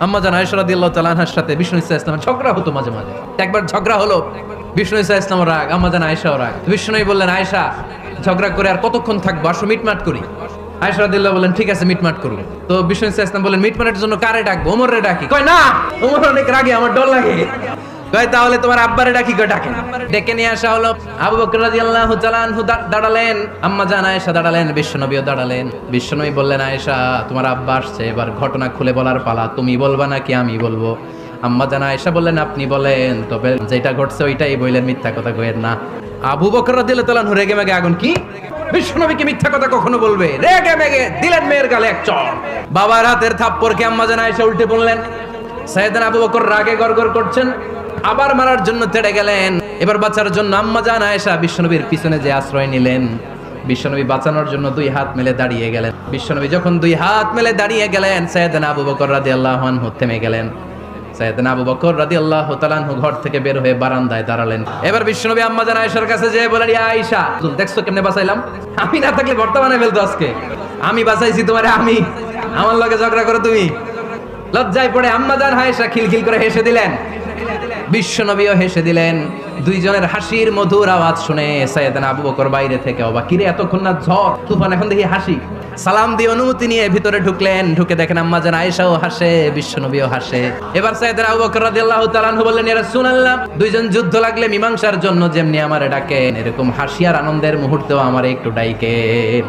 আম্মা জান আয়েশা রাদিয়াল্লাহু তাআলা আনহার সাথে বিষ্ণু ইসলামের ইসলামের ঝগড়া হতো মাঝে মাঝে। একবার ঝগড়া হলো, বিষ্ণু ইসলাম রাগ, আম্মা জান আয়েশাও রাগ। বিষ্ণু বললেন, আয়েশা ঝগড়া করে আর কতক্ষণ থাকবো, আসো মিটমাট করি। আয়েশা রাদিয়াল্লাহু বললেন, ঠিক আছে মিটমাট করুন। তো বিষ্ণু ইসলাম বললেন, মিটমাটের জন্য কারে ডাকবো? ওমরে ডাকি। কয় না, ওমর অনেক রাগে, আমার ডর লাগে। কয় তাহলে তোমার আব্বারে ডাকি। কয় ডাকেন। ডেকে নিয়ে আসা হলো। আবু বকর রাদিয়াল্লাহু তাআলা আনহু দাঁড়ালেন, আম্মা জান আয়েশা দাঁড়ালেন, বিশ্বনবীও দাঁড়ালেন। বিশ্বনবী বললেন, আয়েশা তোমার আব্বা আসছে, এবার ঘটনা খুলে বলার পালা, তুমি বলবা নাকি আমি বলবো? আম্মা জান আয়েশা বললেন, আপনি বলেন, তবে যেটা ঘটছে ওইটাই বললেন, মিথ্যা কথা কইেন না। আবু বকর রাদিয়াল্লাহু তাআলা আনহু রেগে মেগে আগুন। কি বিশ্বনবীকে মিথ্যা কথা কখনো বলবে? রেগে মেগে দিলেন মেয়ের গালে এক চড়। বাবার হাতের থাপ্পড়কে আম্মা জান আয়েশা উল্টে পড়লেন। সাইয়েদনা আবু বকর রাগে গড়গড় করছেন, আবার মারার জন্য তেড়ে গেলেন। এবার বাঁচার জন্য আম্মা জান আয়েশা বিশ্বনবীর পিছনে যে আশ্রয় নিলেন, বিশ্বনবী বাঁচানোর জন্য দুই হাত মেলে দাঁড়িয়ে গেলেন। বিশ্বনবী যখন দুই হাত মেলে দাঁড়িয়ে গেলেন, সাইয়েদনা আবু বকর রাদিয়াল্লাহু আনহু থেমে গেলেন। সাইয়েদনা আবু বকর রাদিয়াল্লাহু তাআলা আনহু ঘর থেকে বের হয়ে বারান্দায় দাঁড়ালেন। এবার বিশ্বনবী আম্মা জান আয়েশার কাছে যেয়ে বলেন, ইয়া আয়েশা, দেখছো কেমনে বাঁচাইলাম? আমি না থাকলে বর্তমানে ফেলতো আজকে। আমি বাঁচাইছি তোমারে, আমি আমার লগে ঝগড়া করো তুমি। লজ্জায় পড়ে আম্মা জান আয়েশা খিলখিল করে হেসে দিলেন, বিশ্বনবীও হেসে দিলেন। দুইজনের হাসির মধুর আওয়াজ শুনে সাইয়েদনা আবু বকর বাইরে থেকে অবাক, কিরে এতক্ষণ না ঝড় তুফান, এখন দেখি হাসি। সালাম দিয়ে অনুমতি নিয়ে ভিতরে ঢুকলেন। ঢুকে দেখেন আম্মা জান আয়েশাও হাসে, বিশ্বনবীও হাসে। এবার সাইয়েদনা আবু বকর রাদিয়াল্লাহু তাআলা আনহু বললেন, ইয়া রাসূলুল্লাহ, দুইজন যুদ্ধ লাগলে মীমাংসার জন্য যেমনি আমারে ডাকেন, এরকম হাসি আর আনন্দের মুহূর্তেও আমারে একটু ডাকেন।